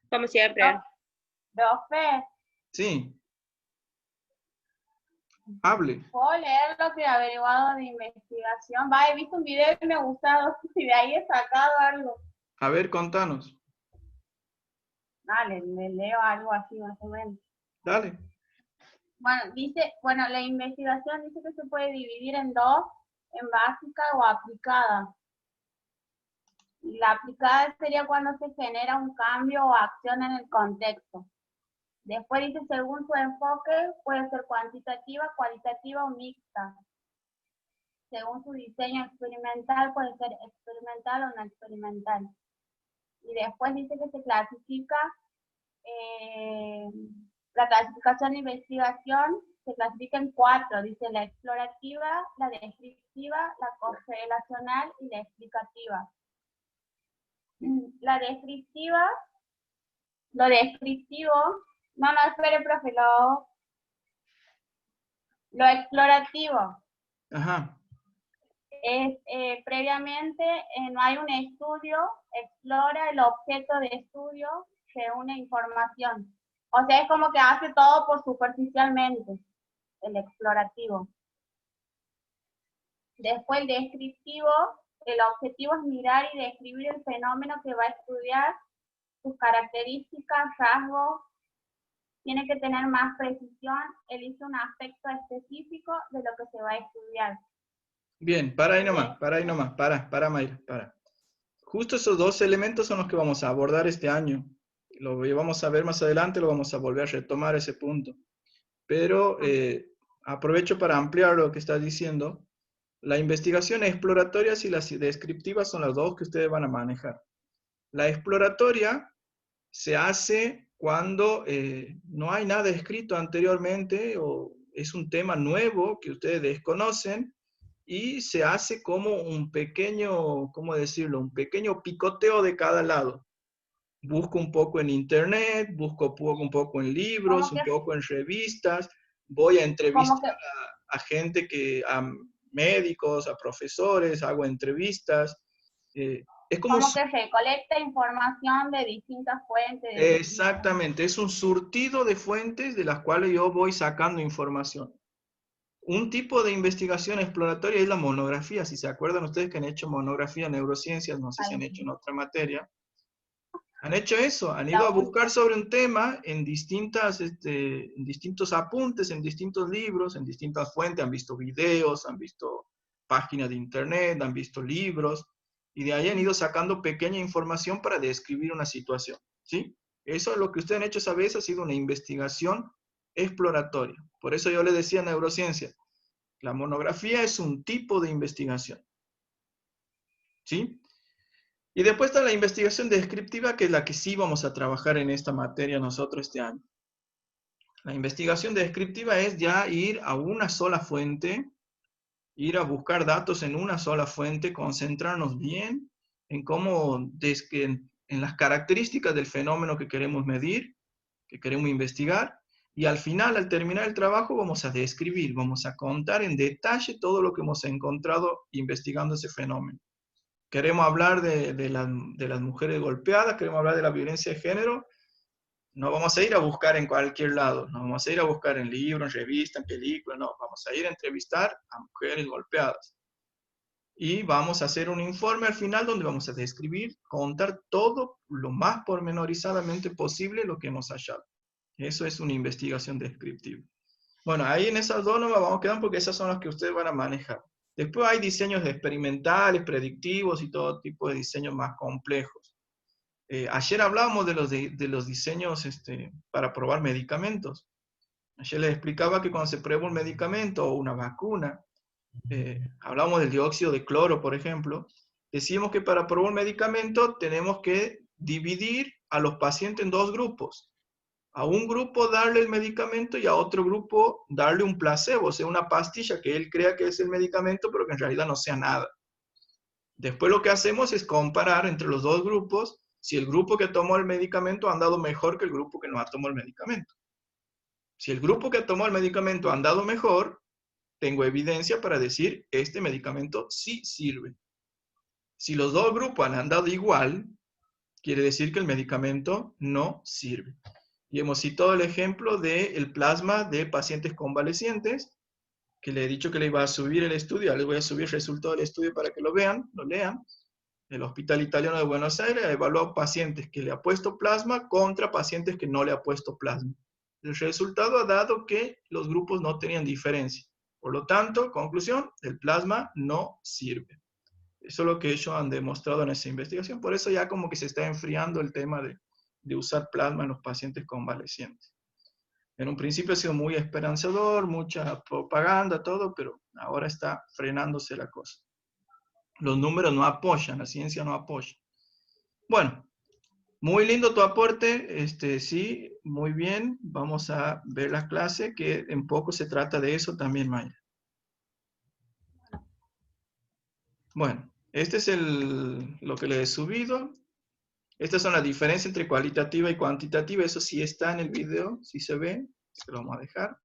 como siempre. Pro- Profe, Sí, hable. ¿puedo leer lo que he averiguado de investigación? Va, he visto un video y me ha gustado y de ahí he sacado algo. A ver, contanos. Dale, le leo algo así más o menos. Dale. Bueno, la investigación dice que se puede dividir en dos, en básica o aplicada. Y la aplicada sería cuando se genera un cambio o acción en el contexto. Después dice, según su enfoque, puede ser cuantitativa, cualitativa o mixta. Según su diseño experimental, puede ser experimental o no experimental. Y después dice que se clasifica, la clasificación de investigación se clasifica en 4, dice la explorativa, la descriptiva, la correlacional y la explicativa. La descriptiva, lo descriptivo, no, espere, profe, lo explorativo Ajá. es previamente, no hay un estudio, explora el objeto de estudio, reúne información. O sea, es como que hace todo por superficialmente, el explorativo. Después el descriptivo, el objetivo es mirar y describir el fenómeno que va a estudiar, sus características, rasgos, tiene que tener más precisión, elige un aspecto específico de lo que se va a estudiar. Bien, para ahí nomás, para Mayra, para. Justo esos dos elementos son los que vamos a abordar este año. Lo vamos a ver más adelante, lo vamos a volver a retomar ese punto. Pero aprovecho para ampliar lo que estás diciendo. La investigación exploratoria y las descriptivas son las dos que ustedes van a manejar. La exploratoria se hace cuando no hay nada escrito anteriormente o es un tema nuevo que ustedes desconocen y se hace como un pequeño, ¿cómo decirlo? Un pequeño picoteo de cada lado. Busco un poco en internet, busco un poco en libros, un poco en revistas, voy a entrevistar a gente a médicos, a profesores, hago entrevistas. Es como que recolecta información de distintas fuentes. Exactamente, es un surtido de fuentes de las cuales yo voy sacando información. Un tipo de investigación exploratoria es la monografía. Si se acuerdan ustedes que han hecho monografía en neurociencias, no sé si han hecho en otra materia, han hecho eso, han ido a buscar sobre un tema en distintos apuntes, en distintos libros, en distintas fuentes, han visto videos, han visto páginas de internet, han visto libros, y de ahí han ido sacando pequeña información para describir una situación, ¿sí? Eso es lo que ustedes han hecho esa vez, ha sido una investigación exploratoria. Por eso yo le decía neurociencia, la monografía es un tipo de investigación, ¿sí? Y después está la investigación descriptiva, que es la que sí vamos a trabajar en esta materia nosotros este año. La investigación descriptiva es ya ir a una sola fuente, ir a buscar datos en una sola fuente, concentrarnos bien en en las características del fenómeno que queremos medir, que queremos investigar, y al final, al terminar el trabajo, vamos a describir, vamos a contar en detalle todo lo que hemos encontrado investigando ese fenómeno. Queremos hablar de las mujeres golpeadas, queremos hablar de la violencia de género, no vamos a ir a buscar en cualquier lado, no vamos a ir a buscar en libros, en revistas, en películas, no, vamos a ir a entrevistar a mujeres golpeadas. Y vamos a hacer un informe al final donde vamos a describir, contar todo lo más pormenorizadamente posible lo que hemos hallado. Eso es una investigación descriptiva. Bueno, ahí en esas dos no nos vamos a quedar porque esas son las que ustedes van a manejar. Después hay diseños experimentales, predictivos y todo tipo de diseños más complejos. Ayer hablábamos de los diseños para probar medicamentos. Ayer les explicaba que cuando se prueba un medicamento o una vacuna, hablamos del dióxido de cloro, por ejemplo, decimos que para probar un medicamento tenemos que dividir a los pacientes en dos grupos. A un grupo darle el medicamento y a otro grupo darle un placebo, o sea, una pastilla que él crea que es el medicamento, pero que en realidad no sea nada. Después lo que hacemos es comparar entre los dos grupos si el grupo que tomó el medicamento ha andado mejor que el grupo que no ha tomado el medicamento. Si el grupo que tomó el medicamento ha andado mejor, tengo evidencia para decir, este medicamento sí sirve. Si los dos grupos han andado igual, quiere decir que el medicamento no sirve. Y hemos citado el ejemplo del plasma de pacientes convalecientes, que le he dicho que le iba a subir el estudio, les voy a subir el resultado del estudio para que lo vean, lo lean. El Hospital Italiano de Buenos Aires ha evaluado pacientes que le ha puesto plasma contra pacientes que no le ha puesto plasma. El resultado ha dado que los grupos no tenían diferencia. Por lo tanto, conclusión, el plasma no sirve. Eso es lo que ellos han demostrado en esa investigación. Por eso ya como que se está enfriando el tema de usar plasma en los pacientes convalecientes. En un principio ha sido muy esperanzador, mucha propaganda, todo, pero ahora está frenándose la cosa. Los números no apoyan, la ciencia no apoya. Bueno, muy lindo tu aporte, sí, muy bien. Vamos a ver la clase, que en poco se trata de eso también, Mayra. Bueno, este es lo que le he subido. Estas son las diferencias entre cualitativa y cuantitativa. Eso sí está en el video, sí se ve. Se lo vamos a dejar.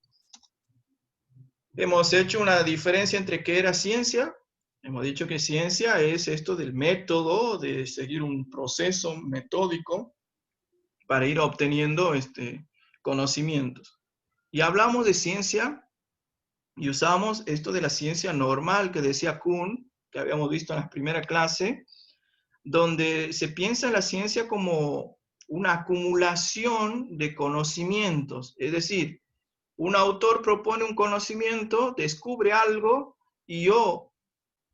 Hemos hecho una diferencia entre qué era ciencia. Hemos dicho que ciencia es esto del método, de seguir un proceso metódico para ir obteniendo conocimientos. Y hablamos de ciencia y usamos esto de la ciencia normal que decía Kuhn, que habíamos visto en la primera clase, donde se piensa en la ciencia como una acumulación de conocimientos. Es decir, un autor propone un conocimiento, descubre algo, y yo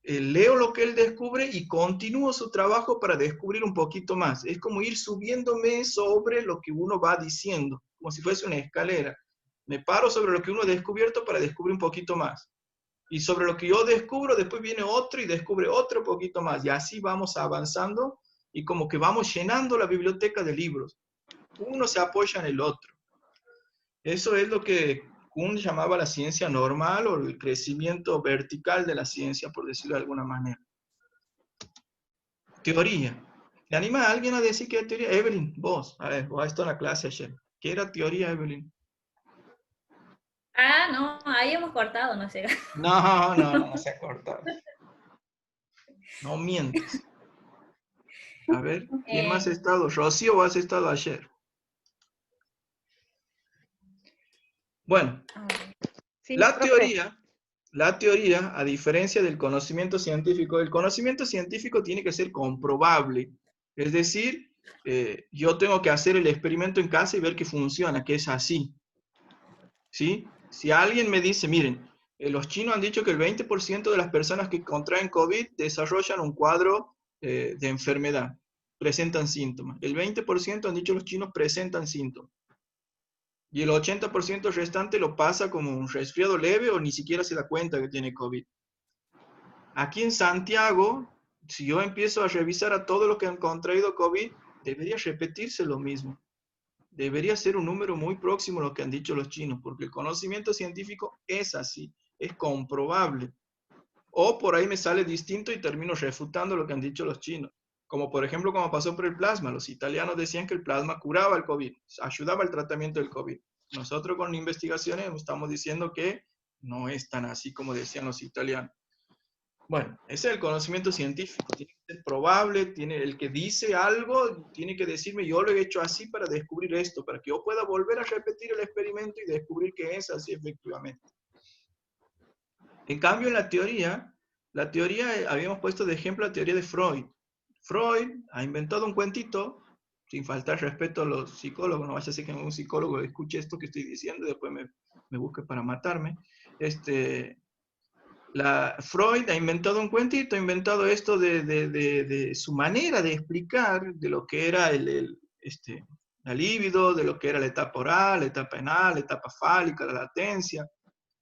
leo lo que él descubre y continúo su trabajo para descubrir un poquito más. Es como ir subiéndome sobre lo que uno va diciendo, como si fuese una escalera. Me paro sobre lo que uno ha descubierto para descubrir un poquito más. Y sobre lo que yo descubro, después viene otro y descubre otro poquito más. Y así vamos avanzando y como que vamos llenando la biblioteca de libros. Uno se apoya en el otro. Eso es lo que Kuhn llamaba la ciencia normal o el crecimiento vertical de la ciencia, por decirlo de alguna manera. Teoría. ¿Te anima a alguien a decir qué es teoría? Evelyn, vos. A ver, vos has estado en la clase ayer. ¿Qué era teoría, Evelyn? Ah, no, ahí hemos cortado, no sé. No se ha cortado. No mientes. A ver, ¿quién más ha estado? ¿Rocío o has estado ayer? Bueno, Sí, la profe. teoría, a diferencia del conocimiento científico, el conocimiento científico tiene que ser comprobable. Es decir, yo tengo que hacer el experimento en casa y ver que funciona, que es así. ¿Sí? Si alguien me dice, miren, los chinos han dicho que el 20% de las personas que contraen COVID desarrollan un cuadro de enfermedad, presentan síntomas. El 20% han dicho los chinos presentan síntomas. Y el 80% restante lo pasa como un resfriado leve o ni siquiera se da cuenta que tiene COVID. Aquí en Santiago, si yo empiezo a revisar a todos los que han contraído COVID, debería repetirse lo mismo. Debería ser un número muy próximo a lo que han dicho los chinos, porque el conocimiento científico es así, es comprobable. O por ahí me sale distinto y termino refutando lo que han dicho los chinos. Como por ejemplo, como pasó por el plasma. Los italianos decían que el plasma curaba el COVID, ayudaba al tratamiento del COVID. Nosotros con investigaciones estamos diciendo que no es tan así como decían los italianos. Bueno, ese es el conocimiento científico. Tiene que ser probable, el que dice algo tiene que decirme, yo lo he hecho así para descubrir esto, para que yo pueda volver a repetir el experimento y descubrir que es así efectivamente. En cambio, en la teoría, habíamos puesto de ejemplo la teoría de Freud. Freud ha inventado un cuentito, sin faltar respeto a los psicólogos, no vaya a ser que un psicólogo escuche esto que estoy diciendo y después me busque para matarme. Freud ha inventado un cuentito, ha inventado esto de su manera de explicar de lo que era la libido, de lo que era la etapa oral, la etapa anal, la etapa fálica, la latencia.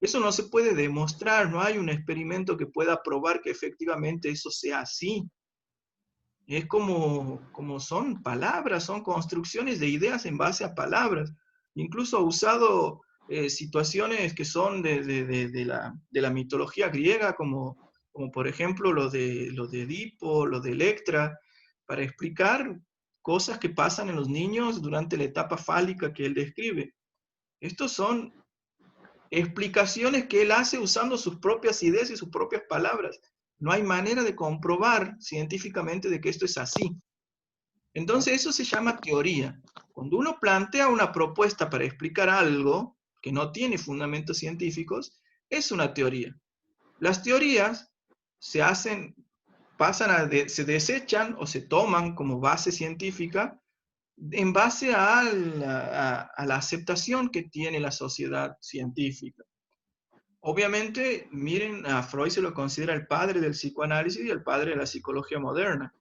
Eso no se puede demostrar, no hay un experimento que pueda probar que efectivamente eso sea así. Es como son palabras, son construcciones de ideas en base a palabras. Incluso ha usado situaciones que son de la mitología griega, como por ejemplo lo de Edipo, lo de Electra, para explicar cosas que pasan en los niños durante la etapa fálica que él describe. Estos son explicaciones que él hace usando sus propias ideas y sus propias palabras. No hay manera de comprobar científicamente de que esto es así. Entonces eso se llama teoría. Cuando uno plantea una propuesta para explicar algo que no tiene fundamentos científicos, es una teoría. Las teorías se hacen, se desechan o se toman como base científica en base a la aceptación que tiene la sociedad científica. Obviamente, miren, a Freud se lo considera el padre del psicoanálisis y el padre de la psicología moderna.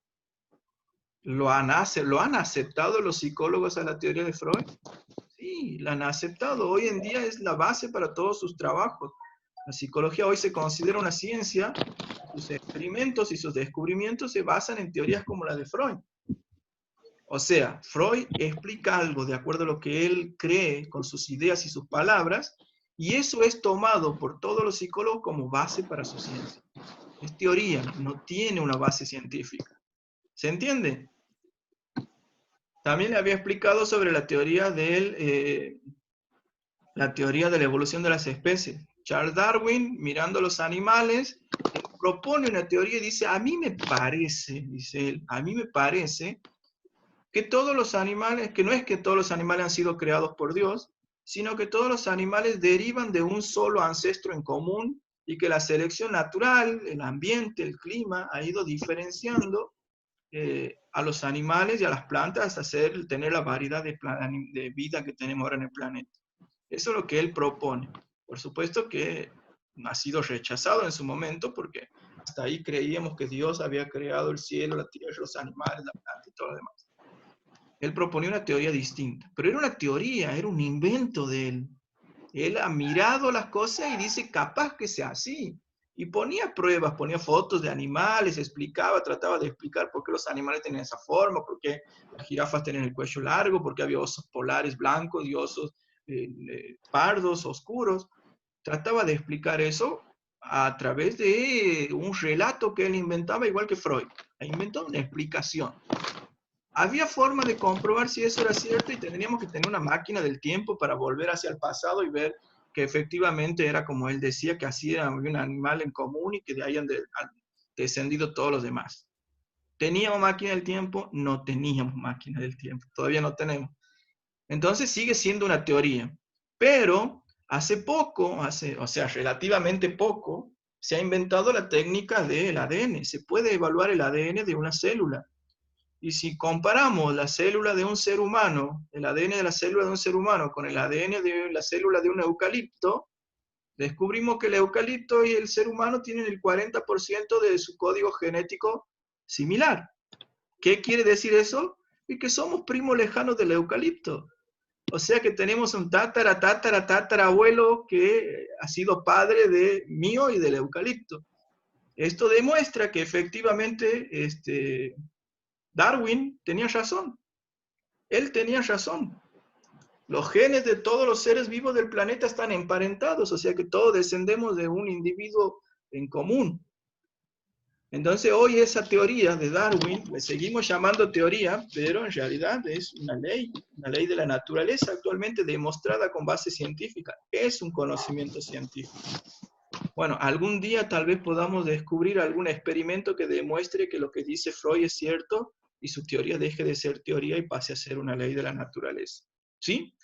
¿Lo han aceptado los psicólogos a la teoría de Freud? Sí, la han aceptado. Hoy en día es la base para todos sus trabajos. La psicología hoy se considera una ciencia. Sus experimentos y sus descubrimientos se basan en teorías como la de Freud. O sea, Freud explica algo de acuerdo a lo que él cree con sus ideas y sus palabras, y eso es tomado por todos los psicólogos como base para su ciencia. Es teoría, no tiene una base científica. ¿Se entiende? También le había explicado sobre la teoría de la evolución de las especies. Charles Darwin, mirando los animales, propone una teoría y dice, a mí me parece, dice él, a mí me parece que todos los animales, que no es que todos los animales han sido creados por Dios, sino que todos los animales derivan de un solo ancestro en común y que la selección natural, el ambiente, el clima, ha ido diferenciando a los animales y a las plantas hasta tener la variedad de vida que tenemos ahora en el planeta. Eso es lo que él propone. Por supuesto que ha sido rechazado en su momento porque hasta ahí creíamos que Dios había creado el cielo, la tierra, los animales, la planta y todo lo demás. Él proponía una teoría distinta, pero era una teoría, era un invento de él. Él ha mirado las cosas y dice, capaz que sea así. Y ponía pruebas, ponía fotos de animales, explicaba, trataba de explicar por qué los animales tenían esa forma, por qué las jirafas tenían el cuello largo, por qué había osos polares blancos y osos pardos, oscuros. Trataba de explicar eso a través de un relato que él inventaba, igual que Freud. Inventó una explicación. Había forma de comprobar si eso era cierto y tendríamos que tener una máquina del tiempo para volver hacia el pasado y ver que efectivamente era como él decía, que así era un animal en común y que de ahí han descendido todos los demás. ¿Teníamos máquina del tiempo? No teníamos máquina del tiempo, todavía no tenemos. Entonces sigue siendo una teoría, pero hace poco, o sea, relativamente poco, se ha inventado la técnica del ADN. Se puede evaluar el ADN de una célula. Y si comparamos la célula de un ser humano, el ADN de la célula de un ser humano con el ADN de la célula de un eucalipto, descubrimos que el eucalipto y el ser humano tienen el 40% de su código genético similar. ¿Qué quiere decir eso? Y que somos primos lejanos del eucalipto. O sea que tenemos un tatarabuelo que ha sido padre de mío y del eucalipto. Esto demuestra que efectivamente Darwin tenía razón. Él tenía razón. Los genes de todos los seres vivos del planeta están emparentados, o sea que todos descendemos de un individuo en común. Entonces hoy esa teoría de Darwin, le seguimos llamando teoría, pero en realidad es una ley de la naturaleza actualmente demostrada con base científica. Es un conocimiento científico. Bueno, algún día tal vez podamos descubrir algún experimento que demuestre que lo que dice Freud es cierto y su teoría deje de ser teoría y pase a ser una ley de la naturaleza. ¿Sí?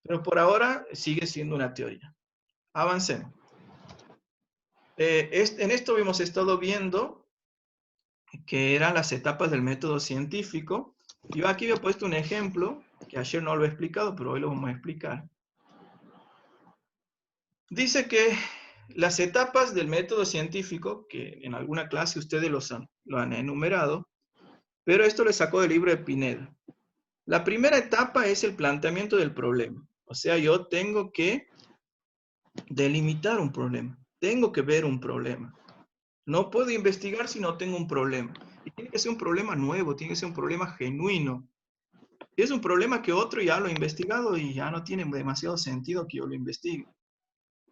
Pero por ahora sigue siendo una teoría. Avancemos. En esto hemos estado viendo que eran las etapas del método científico. Yo aquí he puesto un ejemplo, que ayer no lo he explicado, pero hoy lo vamos a explicar. Dice que las etapas del método científico, que en alguna clase ustedes lo han enumerado, pero esto le sacó del libro de Pineda. La primera etapa es el planteamiento del problema. O sea, yo tengo que delimitar un problema. Tengo que ver un problema. No puedo investigar si no tengo un problema. Y tiene que ser un problema nuevo, tiene que ser un problema genuino. Si es un problema que otro ya lo ha investigado y ya no tiene demasiado sentido que yo lo investigue.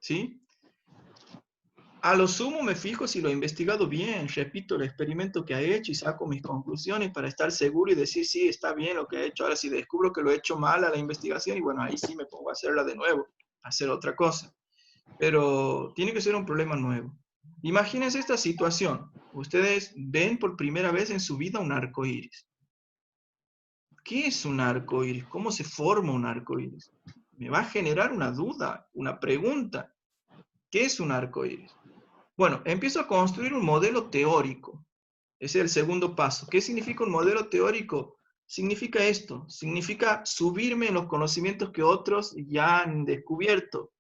¿Sí? A lo sumo me fijo si lo he investigado bien, repito el experimento que he hecho y saco mis conclusiones para estar seguro y decir, sí, está bien lo que he hecho. Ahora, si descubro que lo he hecho mal a la investigación, y bueno, ahí sí me pongo a hacerla de nuevo, a hacer otra cosa. Pero tiene que ser un problema nuevo. Imagínense esta situación. Ustedes ven por primera vez en su vida un arco iris. ¿qué es un arco iris? ¿Cómo se forma un arco iris? Me va a generar una duda, una pregunta. ¿Qué es un arco iris? Bueno, empiezo a construir un modelo teórico. Ese es el segundo paso. ¿Qué significa un modelo teórico? Significa esto, significa subirme en los conocimientos que otros ya han descubierto.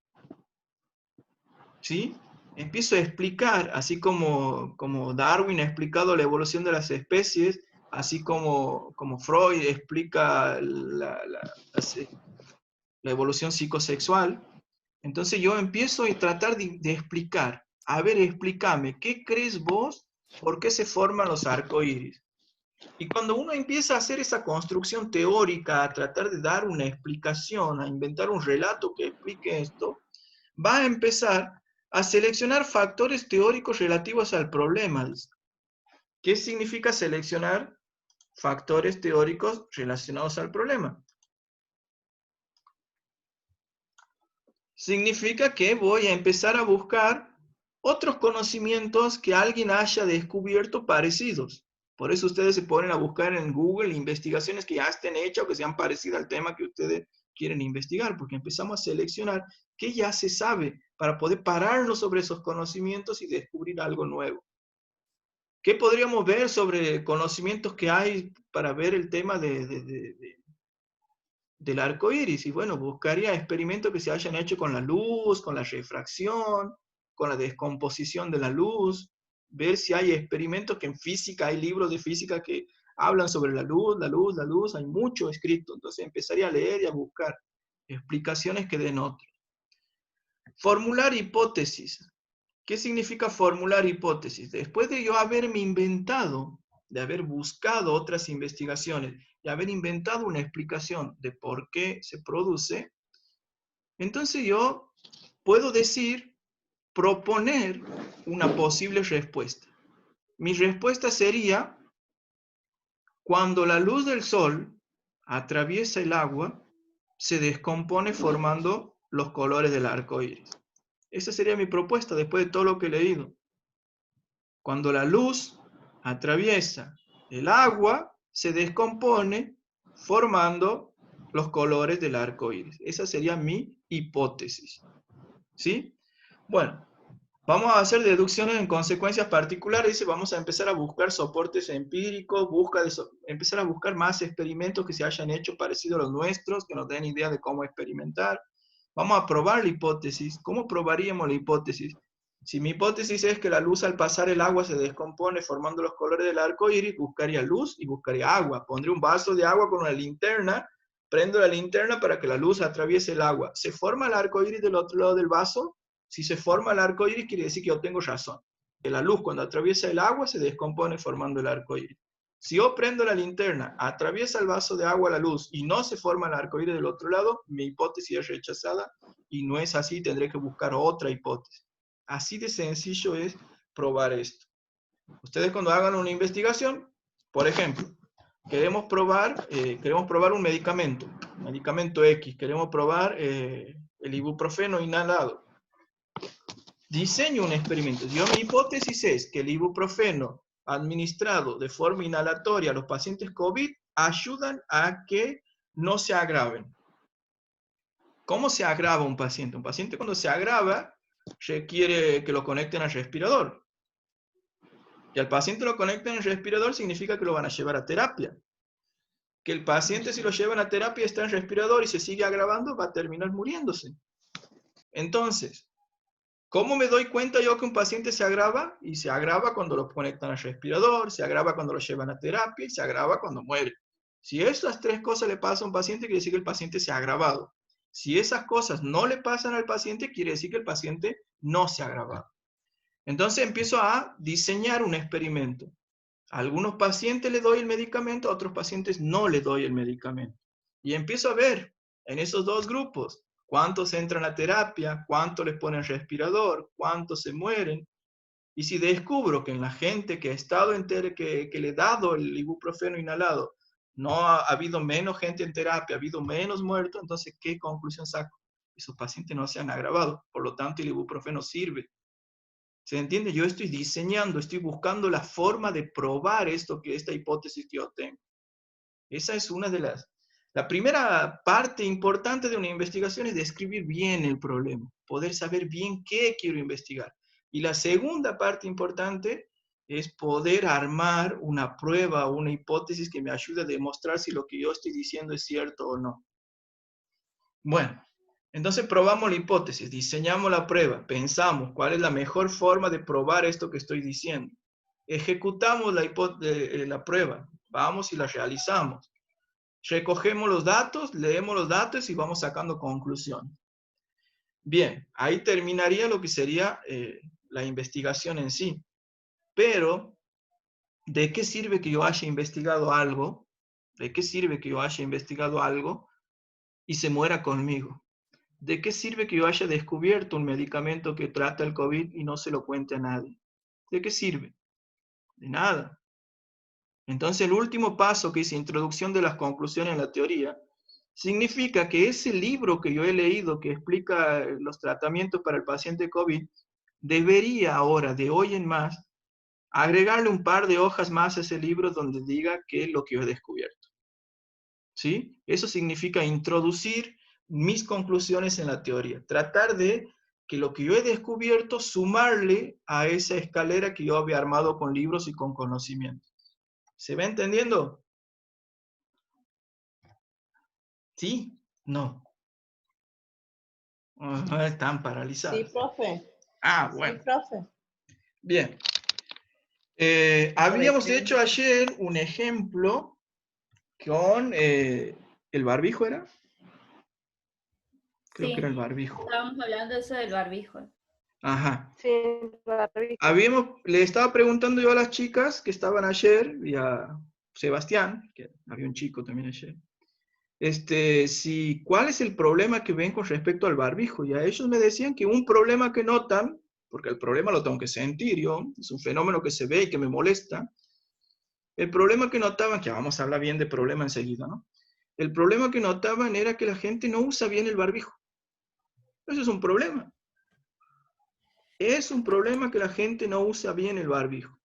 ¿Sí? Empiezo a explicar, así como Darwin ha explicado la evolución de las especies, así como Freud explica la evolución psicosexual. Entonces yo empiezo a tratar de explicar. A ver, explícame, ¿qué crees vos? ¿Por qué se forman los arcoíris? Y cuando uno empieza a hacer esa construcción teórica, a tratar de dar una explicación, a inventar un relato que explique esto, va a empezar a seleccionar factores teóricos relativos al problema. ¿Qué significa seleccionar factores teóricos relacionados al problema? Significa que voy a empezar a buscar otros conocimientos que alguien haya descubierto parecidos. Por eso ustedes se ponen a buscar en Google investigaciones que ya estén hechas o que sean parecidas al tema que ustedes quieren investigar, porque empezamos a seleccionar qué ya se sabe para poder pararnos sobre esos conocimientos y descubrir algo nuevo. ¿Qué podríamos ver sobre conocimientos que hay para ver el tema del arco iris? Y bueno, buscaría experimentos que se hayan hecho con la luz, con la refracción, con la descomposición de la luz, ver si hay experimentos que en física, hay libros de física que hablan sobre la luz, la luz, la luz, hay mucho escrito, entonces empezaría a leer y a buscar explicaciones que den otro. Formular hipótesis. ¿Qué significa formular hipótesis? Después de yo haberme inventado, de haber buscado otras investigaciones y haber inventado una explicación de por qué se produce, entonces yo puedo decir, proponer una posible respuesta. Mi respuesta sería, cuando la luz del sol atraviesa el agua, se descompone formando los colores del arco iris. Esa sería mi propuesta después de todo lo que he leído. Cuando la luz atraviesa el agua, se descompone formando los colores del arco iris. Esa sería mi hipótesis. ¿Sí? Bueno, vamos a hacer deducciones en consecuencias particulares y vamos a empezar a buscar soportes empíricos, empezar a buscar más experimentos que se hayan hecho parecidos a los nuestros, que nos den idea de cómo experimentar. Vamos a probar la hipótesis. ¿Cómo probaríamos la hipótesis? Si mi hipótesis es que la luz al pasar el agua se descompone formando los colores del arco iris, buscaría luz y buscaría agua. Pondré un vaso de agua con una linterna, prendo la linterna para que la luz atraviese el agua. ¿Se forma el arco iris del otro lado del vaso? Si se forma el arco iris, quiere decir que yo tengo razón. Que la luz cuando atraviesa el agua se descompone formando el arco iris. Si yo prendo la linterna, atraviesa el vaso de agua la luz y no se forma el arco iris del otro lado, mi hipótesis es rechazada y no es así, tendré que buscar otra hipótesis. Así de sencillo es probar esto. Ustedes cuando hagan una investigación, por ejemplo, queremos probar un medicamento X, queremos probar el ibuprofeno inhalado. Diseño un experimento. Mi hipótesis es que el ibuprofeno administrado de forma inhalatoria a los pacientes COVID ayudan a que no se agraven. ¿Cómo se agrava un paciente? Un paciente cuando se agrava requiere que lo conecten al respirador. Que al paciente lo conecten al respirador significa que lo van a llevar a terapia. Que el paciente, si lo llevan a terapia, está en respirador y se sigue agravando, va a terminar muriéndose. Entonces, ¿cómo me doy cuenta yo que un paciente se agrava? Y se agrava cuando lo conectan al respirador, se agrava cuando lo llevan a terapia y se agrava cuando muere. Si esas tres cosas le pasan a un paciente, quiere decir que el paciente se ha agravado. Si esas cosas no le pasan al paciente, quiere decir que el paciente no se ha agravado. Entonces empiezo a diseñar un experimento. A algunos pacientes le doy el medicamento, a otros pacientes no le doy el medicamento. Y empiezo a ver en esos dos grupos cuántos entran a terapia, cuántos les ponen respirador, cuántos se mueren. Y si descubro que en la gente que ha estado que le he dado el ibuprofeno inhalado, no ha habido menos gente en terapia, ha habido menos muertos, entonces, ¿qué conclusión saco? Esos pacientes no se han agravado, por lo tanto, el ibuprofeno sirve. ¿Se entiende? Yo estoy diseñando, estoy buscando la forma de probar esta hipótesis que yo tengo. Esa es una de las... La primera parte importante de una investigación es describir bien el problema, poder saber bien qué quiero investigar. Y la segunda parte importante es poder armar una prueba o una hipótesis que me ayude a demostrar si lo que yo estoy diciendo es cierto o no. Bueno, entonces probamos la hipótesis, diseñamos la prueba, pensamos cuál es la mejor forma de probar esto que estoy diciendo. Ejecutamos la prueba, vamos y la realizamos. Recogemos los datos, leemos los datos y vamos sacando conclusiones. Bien, ahí terminaría lo que sería la investigación en sí. Pero, ¿de qué sirve que yo haya investigado algo? ¿De qué sirve que yo haya investigado algo y se muera conmigo? ¿De qué sirve que yo haya descubierto un medicamento que trata el COVID y no se lo cuente a nadie? ¿De qué sirve? De nada. Entonces, el último paso, que es introducción de las conclusiones en la teoría, significa que ese libro que yo he leído que explica los tratamientos para el paciente COVID, debería ahora, de hoy en más, agregarle un par de hojas más a ese libro donde diga qué es lo que yo he descubierto. ¿Sí? Eso significa introducir mis conclusiones en la teoría. Tratar de que lo que yo he descubierto, sumarle a esa escalera que yo había armado con libros y con conocimiento. ¿Se va entendiendo? ¿Sí? No. Están paralizados. Sí, profe. Ah, bueno. Sí, profe. Bien. Habíamos hecho ayer un ejemplo con el barbijo, ¿era? Creo Sí, que era el barbijo. estábamos hablando de eso del barbijo. Ajá. Sí, Le estaba preguntando yo a las chicas que estaban ayer, y a Sebastián, que había un chico también ayer, cuál es el problema que ven con respecto al barbijo. Y a ellos me decían que un problema que notan, porque el problema lo tengo que sentir yo, es un fenómeno que se ve y que me molesta. El problema que notaban, que vamos a hablar bien de problema enseguida, ¿no? El problema que notaban era que la gente no usa bien el barbijo. Eso es un problema. Es un problema que la gente no usa bien el barbijo.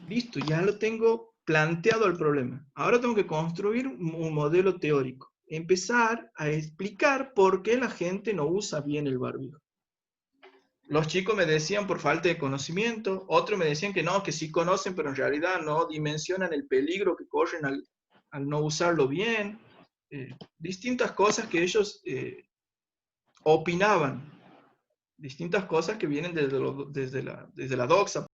Listo, ya lo tengo planteado el problema. Ahora tengo que construir un modelo teórico. Empezar a explicar por qué la gente no usa bien el barbijo. Los chicos me decían por falta de conocimiento, otros me decían que no, que sí conocen, pero en realidad no dimensionan el peligro que corren al no usarlo bien. Distintas cosas que ellos opinaban, distintas cosas que vienen desde la doxa.